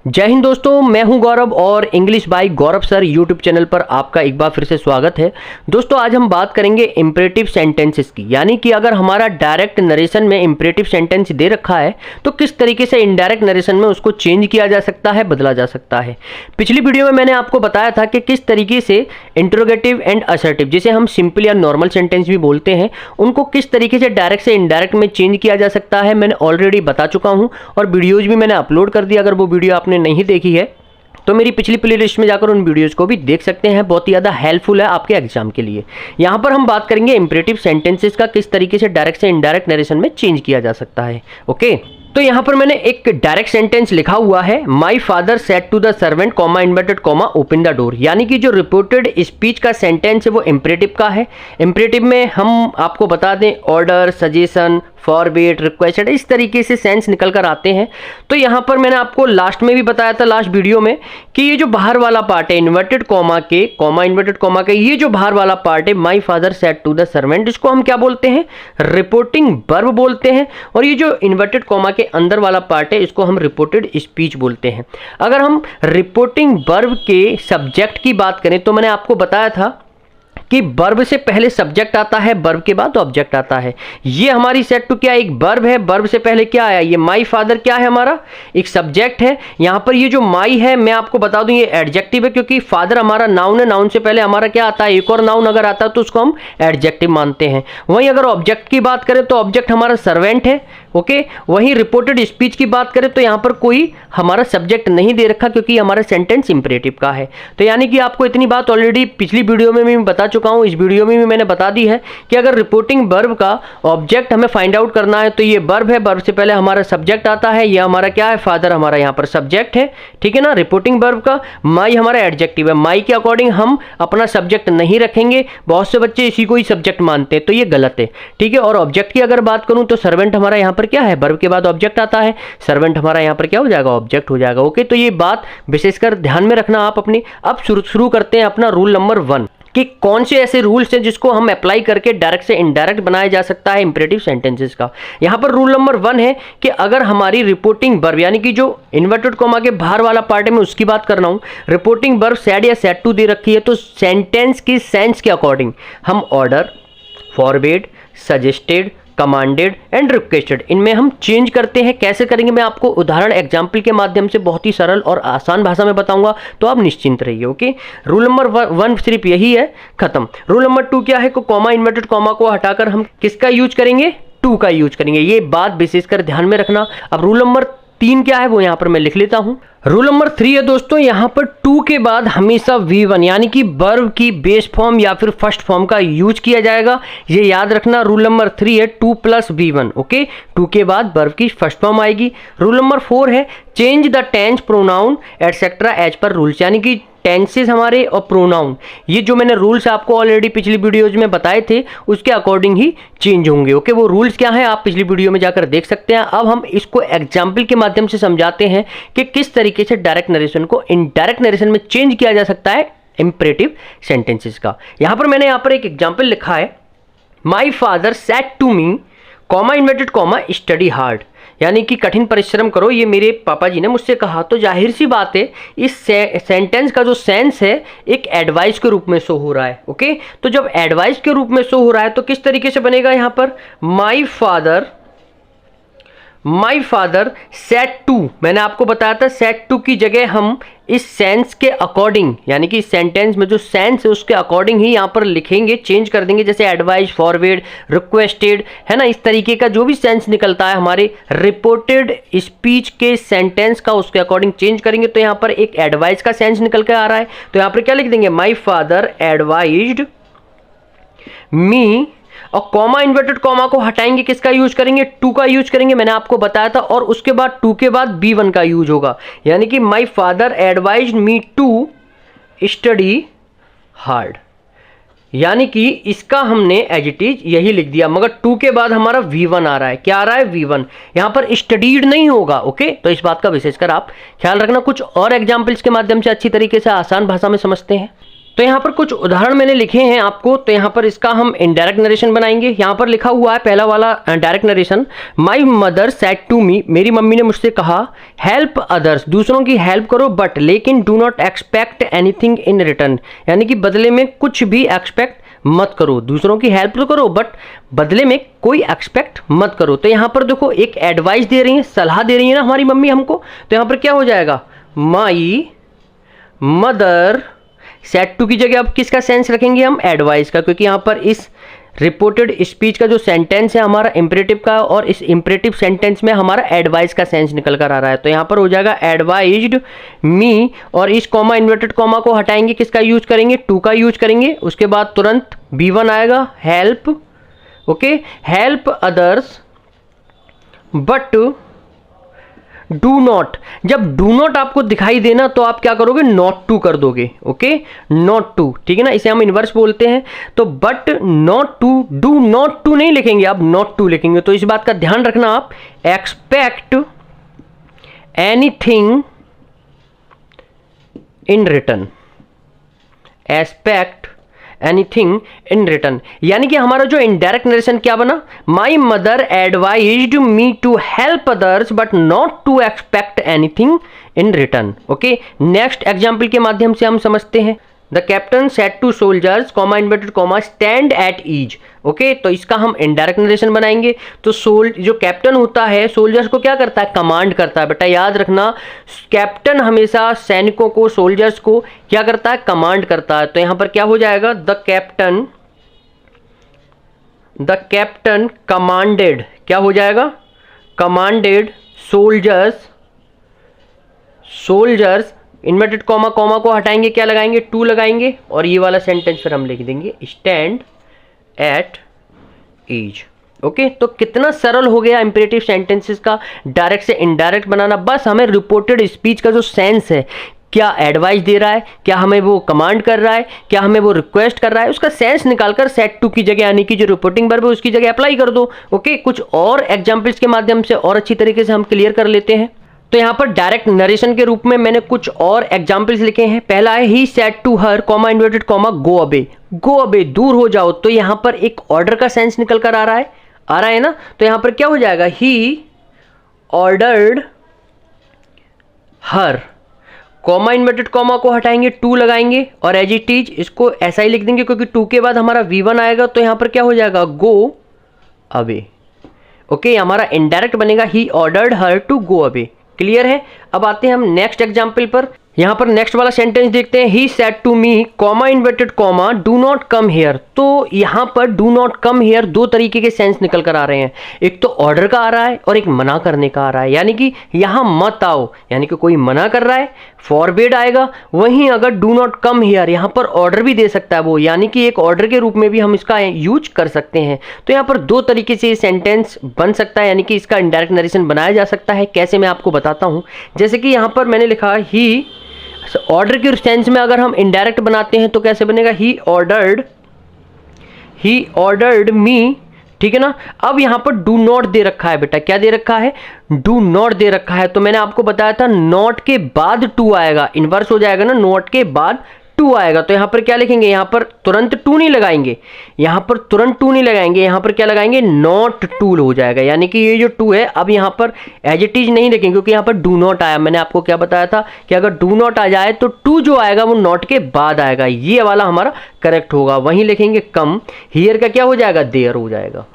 जय हिंद दोस्तों, मैं हूं गौरव और English by Gaurav sir YouTube channel पर आपका एक बार फिर से स्वागत है। दोस्तों आज हम बात करेंगे इंपरेटिव सेंटेंसेस की, यानी कि अगर हमारा डायरेक्ट नरेशन में इंपरेटिव सेंटेंस दे रखा है तो किस तरीके से इनडायरेक्ट नरेशन में उसको चेंज किया जा सकता है, बदला जा सकता है। पिछली वीडियो में मैंने आपको बताया था कि किस तरीके से इंटरोगेटिव एंड असर्टिव, जिसे हम सिंपल या नॉर्मल सेंटेंस भी बोलते हैं, उनको किस तरीके से डायरेक्ट से इनडायरेक्ट में चेंज किया जा सकता है मैंने ऑलरेडी बता चुका हूं और वीडियोज भी मैंने अपलोड कर दिया। अगर वो वीडियो आपने नहीं देखी है तो मेरी पिछली प्लेलिस्ट में जाकर उन वीडियोस को भी देख सकते हैं, बहुत ही ज़्यादा हेल्पफुल है आपके एग्जाम के लिए। यहाँ पर हम बात करेंगे इंपरेटिव सेंटेंसेस का किस तरीके से डायरेक्ट से इनडायरेक्ट नरेशन में चेंज किया जा सकता है। ओके, तो यहाँ पर मैंने एक डायरेक्ट सेंटेंस लिखा हुआ है, my father said to the servant comma inverted comma open the door, यानी कि जो रिपोर्टेड स्पीच का सेंटेंस है वो इंपरेटिव का है। इंपरेटिव में हम आपको बता दें ऑर्डर, सजेशन, फॉरबिड, रिक्वेस्टेड, इस तरीके से सेंस निकल कर आते हैं। तो यहाँ पर मैंने आपको लास्ट में भी बताया था, लास्ट वीडियो में, कि ये जो बाहर वाला पार्ट है इन्वर्टेड कॉमा के, कॉमा इन्वर्टेड कॉमा के, ये जो बाहर वाला पार्ट है my father said to the servant, इसको हम क्या बोलते हैं, रिपोर्टिंग वर्ब बोलते हैं। और ये जो इन्वर्टेड कॉमा के अंदर वाला पार्ट है इसको हम रिपोर्टेड स्पीच बोलते हैं। अगर हम रिपोर्टिंग वर्ब के सब्जेक्ट की बात करें तो मैंने आपको बताया था कि वर्ब से पहले सब्जेक्ट आता है, वर्ब के बाद ऑब्जेक्ट आता है। ये हमारी सेट टू क्या एक वर्ब है, वर्ब से पहले क्या आया, ये माई फादर क्या है, हमारा एक सब्जेक्ट है। यहाँ पर ये जो माई है मैं आपको बता दूं ये एडजेक्टिव है, क्योंकि फादर हमारा नाउन है, नाउन से पहले हमारा क्या आता है, एक और नाउन अगर आता है तो उसको हम एडजेक्टिव मानते हैं। वहीं अगर ऑब्जेक्ट की बात करें तो ऑब्जेक्ट हमारा सर्वेंट है। ओके, वहीं रिपोर्टेड स्पीच की बात करें तो यहाँ पर कोई हमारा सब्जेक्ट नहीं दे रखा, क्योंकि हमारा सेंटेंस इंपरेटिव का है। तो यानी कि आपको इतनी बात ऑलरेडी पिछली वीडियो में भी बता चुका हूं, इस वीडियो में भी मैंने बता दी है कि अगर रिपोर्टिंग वर्ब का ऑब्जेक्ट हमें फाइंड आउट करना है तो ये वर्ब है, वर्ब से पहले हमारा सब्जेक्ट आता है, ये हमारा क्या है, फादर हमारा यहाँ पर सब्जेक्ट है, ठीक है ना। रिपोर्टिंग वर्ब का माई हमारा एडजेक्टिव है, माई के अकॉर्डिंग हम अपना सब्जेक्ट नहीं रखेंगे, बहुत से बच्चे इसी को ही सब्जेक्ट मानते हैं, तो ये गलत है, ठीक है। और ऑब्जेक्ट की अगर बात करूं तो सर्वेंट हमारा यहाँ पर क्या है, वर्ब के बाद ऑब्जेक्ट आता है, सर्वेंट हमारा यहाँ पर क्या हो जाएगा, ऑब्जेक्ट हो जाएगा। ओके, तो ये बात विशेषकर ध्यान में रखना आप अपनी। अब शुरू करते हैं अपना रूल नंबर 1 कि कौन से ऐसे रूल्स हैं जिसको हम अप्लाई करके डायरेक्ट से इनडायरेक्ट बनाया जा सकता है इंपरेटिव सेंटेंसेस का। यहां पर रूल नंबर 1 है कि अगर हमारी रिपोर्टिंग वर्ब, यानी कि जो इन्वर्टेड कॉमा के बाहर वाला पार्ट है मैं उसकी बात कर रहा हूं, रिपोर्टिंग वर्ब सेड या सेड टू दे रखी है तो सेंटेंस की सेंस के अकॉर्डिंग हम order, forbid, suggested, commanded and requested, इनमें हम चेंज करते हैं। कैसे करेंगे मैं आपको उदाहरण एग्जाम्पल के माध्यम से बहुत ही सरल और आसान भाषा में बताऊंगा, तो आप निश्चिंत रहिए। ओके, रूल नंबर 1 सिर्फ यही है, खत्म। रूल नंबर 2 क्या है, कॉमा इन्वर्टेड कॉमा को हटाकर हम किसका यूज करेंगे, टू का यूज करेंगे, ये बात विशेषकर ध्यान में रखना। अब रूल नंबर 3 क्या है वो यहां पर मैं लिख लेता हूं। रूल नंबर 3 है दोस्तों, यहां पर टू के बाद हमेशा V1 यानी कि वर्ब की बेस फॉर्म या फिर फर्स्ट फॉर्म का यूज किया जाएगा, ये याद रखना। रूल नंबर 3 है 2 + V1। ओके, टू के बाद वर्ब की फर्स्ट फॉर्म आएगी। रूल नंबर 4 है change the tense, pronoun etcetera as per rules, यानी कि टेंसेस हमारे और प्रोनाउन, ये जो मैंने रूल्स आपको ऑलरेडी पिछली वीडियोज में बताए थे उसके अकॉर्डिंग ही चेंज होंगे। ओके, वो रूल्स क्या हैं आप पिछली वीडियो में जाकर देख सकते हैं। अब हम इसको एग्जाम्पल के माध्यम से समझाते हैं कि किस तरीके से डायरेक्ट नरेशन को इनडायरेक्ट नरेशन में चेंज किया जा सकता है इंपरेटिव सेंटेंसेस का। यहां पर मैंने यहां पर एक एग्जाम्पल लिखा है, my father said to me comma inverted comma study hard, यानी कि कठिन परिश्रम करो, ये मेरे पापा जी ने मुझसे कहा। तो जाहिर सी बात है इस सेंटेंस का जो सेंस है एक एडवाइस के रूप में शो हो रहा है। ओके, तो जब एडवाइस के रूप में शो हो रहा है तो किस तरीके से बनेगा, यहां पर माई फादर सेड टू, मैंने आपको बताया था सेड टू की जगह हम इस सेंस के अकॉर्डिंग, यानी कि सेंटेंस में जो सेंस है उसके अकॉर्डिंग ही यहाँ पर लिखेंगे, चेंज कर देंगे, जैसे एडवाइस, फॉरवर्ड, रिक्वेस्टेड, है ना। इस तरीके का जो भी सेंस निकलता है हमारे रिपोर्टेड स्पीच के सेंटेंस का, उसके अकॉर्डिंग चेंज करेंगे। तो यहाँ पर एक एडवाइस का सेंस निकल के आ रहा है, तो यहाँ पर क्या लिख देंगे, माई फादर एडवाइज्ड मी, और कॉमा इन्वर्टेड कॉमा को हटाएंगे, किसका यूज करेंगे, टू का यूज करेंगे, मैंने आपको बताया था। और उसके बाद टू के बाद B1 का यूज होगा, यानी कि my father advised me to study hard, यानी कि इसका हमने एज इट इज यही लिख दिया, मगर टू के बाद हमारा V1 आ रहा है। क्या आ रहा है, V1, यहां पर स्टडीड नहीं होगा। ओके, तो इस बात का विशेषकर आप ख्याल रखना। कुछ और एग्जाम्पल्स के माध्यम से अच्छी तरीके से आसान भाषा में समझते हैं। तो यहाँ पर कुछ उदाहरण मैंने लिखे हैं आपको, तो यहाँ पर इसका हम इनडायरेक्ट नरेशन बनाएंगे। यहाँ पर लिखा हुआ है पहला वाला direct narration, my mother said to me, मेरी मम्मी ने मुझसे कहा, हेल्प अदर्स, दूसरों की हेल्प करो, बट लेकिन do not expect anything in return, यानी कि बदले में कुछ भी एक्सपेक्ट मत करो। दूसरों की हेल्प तो करो बट बदले में कोई एक्सपेक्ट मत करो। तो यहाँ पर देखो एक एडवाइस दे रही है, सलाह दे रही है ना हमारी मम्मी हमको, तो यहाँ पर क्या हो जाएगा, माई मदर सेड टू की जगह अब किसका सेंस रखेंगे हम, एडवाइस का, क्योंकि यहाँ पर इस रिपोर्टेड स्पीच का जो सेंटेंस है हमारा इम्परेटिव का, और इस इम्परेटिव सेंटेंस में हमारा एडवाइस का सेंस निकल कर आ रहा है। तो यहाँ पर हो जाएगा एडवाइज्ड मी, और इस कॉमा इन्वर्टेड कॉमा को हटाएंगे, किसका यूज करेंगे, टू का यूज करेंगे। उसके बाद तुरंत B1 आएगा, help, okay, help others but do not. जब डू नॉट आपको दिखाई देना तो आप क्या करोगे, नॉट टू कर दोगे, ओके, नॉट टू, ठीक है ना, इसे हम इनवर्स बोलते हैं। तो but not to, do not to नहीं लिखेंगे आप, नॉट टू लिखेंगे। तो इस बात का ध्यान रखना आप, expect anything in return, expect anything in return, यानी कि हमारा जो इनडायरेक्ट नरेशन क्या बना, my mother advised me to help others but not to expect anything in return. Okay, next example के माध्यम से हम समझते हैं, the captain said to soldiers, comma inverted comma, stand at ease. Okay, तो इसका हम इनडायरेक्ट नरेशन बनाएंगे। तो जो कैप्टन होता है सोल्जर्स को क्या करता है, कमांड करता है। बेटा याद रखना, कैप्टन हमेशा सैनिकों को, सोल्जर्स को क्या करता है, कमांड करता है। तो यहां पर क्या हो जाएगा, द कैप्टन कमांडेड, क्या हो जाएगा, commanded soldiers inverted comma, comma को हटाएंगे, क्या लगाएंगे, टू लगाएंगे, और ये वाला सेंटेंस फिर हम लिख देंगे, स्टैंड एट ईज। ओके, तो कितना सरल हो गया इंपेरेटिव सेंटेंसेस का डायरेक्ट से इनडायरेक्ट बनाना। बस हमें रिपोर्टेड स्पीच का जो सेंस है, क्या एडवाइस दे रहा है, क्या हमें वो कमांड कर रहा है, क्या हमें वो रिक्वेस्ट कर रहा है, उसका सेंस निकालकर सेड टू की जगह, यानी कि जो रिपोर्टिंग वर्ब है उसकी जगह अप्लाई कर दो। ओके, कुछ और एग्जाम्पल्स के माध्यम से और अच्छी तरीके से हम क्लियर कर लेते हैं। तो यहां पर डायरेक्ट नरेशन के रूप में मैंने कुछ और एग्जाम्पल्स लिखे हैं। पहला है, he said to her, comma inverted comma, go away, go away, दूर हो जाओ। तो यहां पर एक ऑर्डर का सेंस निकल कर आ रहा है ना। तो यहां पर क्या हो जाएगा, ही ऑर्डर्ड हर, कॉमा इन्वर्टेड कॉमा को हटाएंगे, टू लगाएंगे, और एज इट इज इसको ऐसा ही लिख देंगे, क्योंकि टू के बाद हमारा V1 आएगा। तो यहां पर क्या हो जाएगा, गो अवे। ओके, हमारा इनडायरेक्ट बनेगा, he ordered her to go away. Clear है। अब आते हैं हम नेक्स्ट एग्जाम्पल पर। यहां पर नेक्स्ट वाला सेंटेंस देखते हैं, he said to me, comma inverted comma, do not come here. तो यहां पर डू नॉट कम हियर दो तरीके के सेंस निकल कर आ रहे हैं, एक तो ऑर्डर का आ रहा है और एक मना करने का आ रहा है, यानी कि यहां मत आओ, यानी कि कोई मना कर रहा है, फॉरबिड आएगा। वहीं अगर डू नॉट कम हियर, यहां पर ऑर्डर भी दे सकता है वो, यानी कि एक ऑर्डर के रूप में भी हम इसका यूज कर सकते हैं। तो यहां पर दो तरीके से सेंटेंस बन सकता है, यानी कि इसका इनडायरेक्ट नरेशन बनाया जा सकता है। कैसे, मैं आपको बताता हूं। जैसे कि यहां पर मैंने लिखा, ही ऑर्डर के सेंस में अगर हम इनडायरेक्ट बनाते हैं तो कैसे बनेगा, ही ऑर्डर्ड मी, ठीक है ना। अब यहां पर डू नॉट दे रखा है, बेटा क्या दे रखा है, डू नॉट दे रखा है। तो मैंने आपको बताया था नॉट के बाद टू आएगा, इनवर्स हो जाएगा ना, नॉट के बाद टू आएगा। तो यहां पर क्या लिखेंगे, यहां पर तुरंत टू नहीं लगाएंगे, यहां पर तुरंत टू नहीं लगाएंगे, यहां पर क्या लगाएंगे, नॉट टू हो जाएगा। यानी कि ये जो टू है अब यहां पर एज इट इज नहीं लिखेंगे, क्योंकि यहां पर डू नॉट आया। मैंने आपको क्या बताया था कि अगर डू नॉट आ जाए तो टू जो आएगा वो नॉट के बाद आएगा, ये वाला हमारा करेक्ट होगा। वहीं लिखेंगे कम, हियर का क्या हो जाएगा, देयर हो जाएगा।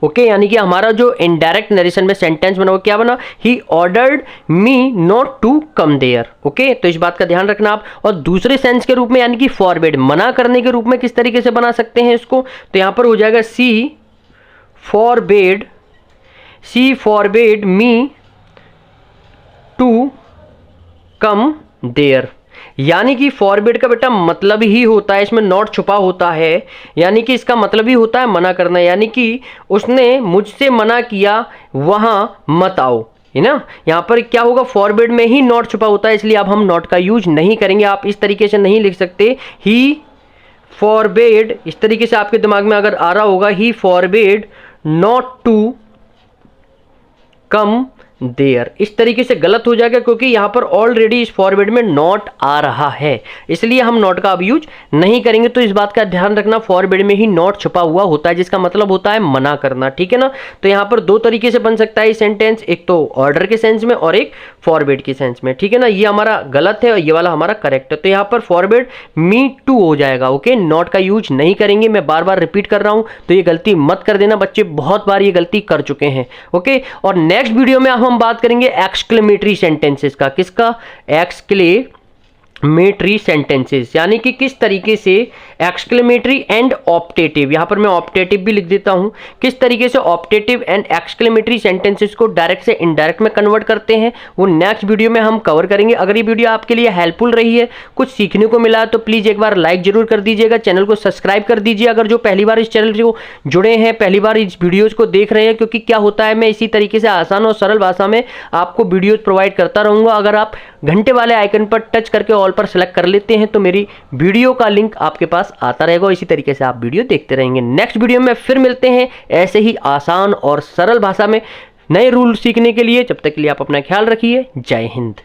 ओके, यानी कि हमारा जो इनडायरेक्ट नरेशन में सेंटेंस बना वो क्या बना, he ordered me not to come there. Okay, तो इस बात का ध्यान रखना आप। और दूसरे सेंस के रूप में, यानी कि फॉरबिड, मना करने के रूप में किस तरीके से बना सकते हैं इसको, तो यहां पर हो जाएगा, she forbid me to come there. यानी कि फॉरबिड का बेटा मतलब ही होता है, इसमें नॉट छुपा होता है, यानी कि इसका मतलब ही होता है मना करना, यानी कि उसने मुझसे मना किया वहां मत आओ, है ना। यहां पर क्या होगा, फॉरबिड में ही नॉट छुपा होता है, इसलिए अब हम नॉट का यूज नहीं करेंगे। आप इस तरीके से नहीं लिख सकते, ही फॉरबिड, इस तरीके से आपके दिमाग में अगर आ रहा होगा, he forbid not to come there. इस तरीके से गलत हो जाएगा क्योंकि यहाँ पर ऑलरेडी इस फॉरवर्ड में नॉट आ रहा है, इसलिए हम नॉट का अब यूज नहीं करेंगे। तो इस बात का ध्यान रखना, फॉरवर्ड में ही नॉट छुपा हुआ होता है जिसका मतलब होता है मना करना, ठीक है ना। तो यहाँ पर दो तरीके से बन सकता है ये सेंटेंस, एक तो ऑर्डर के सेंस में और एक फॉरवर्ड के सेंस में, ठीक है ना। ये हमारा गलत है और ये वाला हमारा करेक्ट है। तो यहाँ पर फॉरवर्ड मी टू हो जाएगा, ओके। नॉट का यूज नहीं करेंगे, मैं बार बार रिपीट कर रहा हूं, तो ये गलती मत कर देना बच्चे, बहुत बार ये गलती कर चुके हैं, ओके। और नेक्स्ट वीडियो में हम बात करेंगे एक्सक्लेमेटरी सेंटेंसेस का। किसका? एक्सक्लेमेटरी सेंटेंसेस, यानी कि किस तरीके से एक्सक्लेमेटरी एंड ऑप्टेटिव, यहां पर मैं ऑप्टेटिव भी लिख देता हूं, किस तरीके से ऑप्टेटिव एंड एक्सक्लेमेटरी सेंटेंसेस को डायरेक्ट से इनडायरेक्ट में कन्वर्ट करते हैं, वो नेक्स्ट वीडियो में हम कवर करेंगे। अगर ये वीडियो आपके लिए हेल्पफुल रही है, कुछ सीखने को मिला, तो प्लीज एक बार लाइक जरूर कर दीजिएगा, चैनल को सब्सक्राइब कर दीजिए अगर जो पहली बार इस चैनल से जुड़े हैं, पहली बार इस वीडियोज को देख रहे हैं। क्योंकि क्या होता है, मैं इसी तरीके से आसान और सरल भाषा में आपको वीडियोज प्रोवाइड करता रहूंगा। अगर आप घंटे वाले आइकन पर टच करके ऑल पर सेलेक्ट कर लेते हैं तो मेरी वीडियो का लिंक आपके पास आता रहेगा, इसी तरीके से आप वीडियो देखते रहेंगे। नेक्स्ट वीडियो में फिर मिलते हैं ऐसे ही आसान और सरल भाषा में नए रूल सीखने के लिए। जब तक के लिए आप अपना ख्याल रखिए। जय हिंद।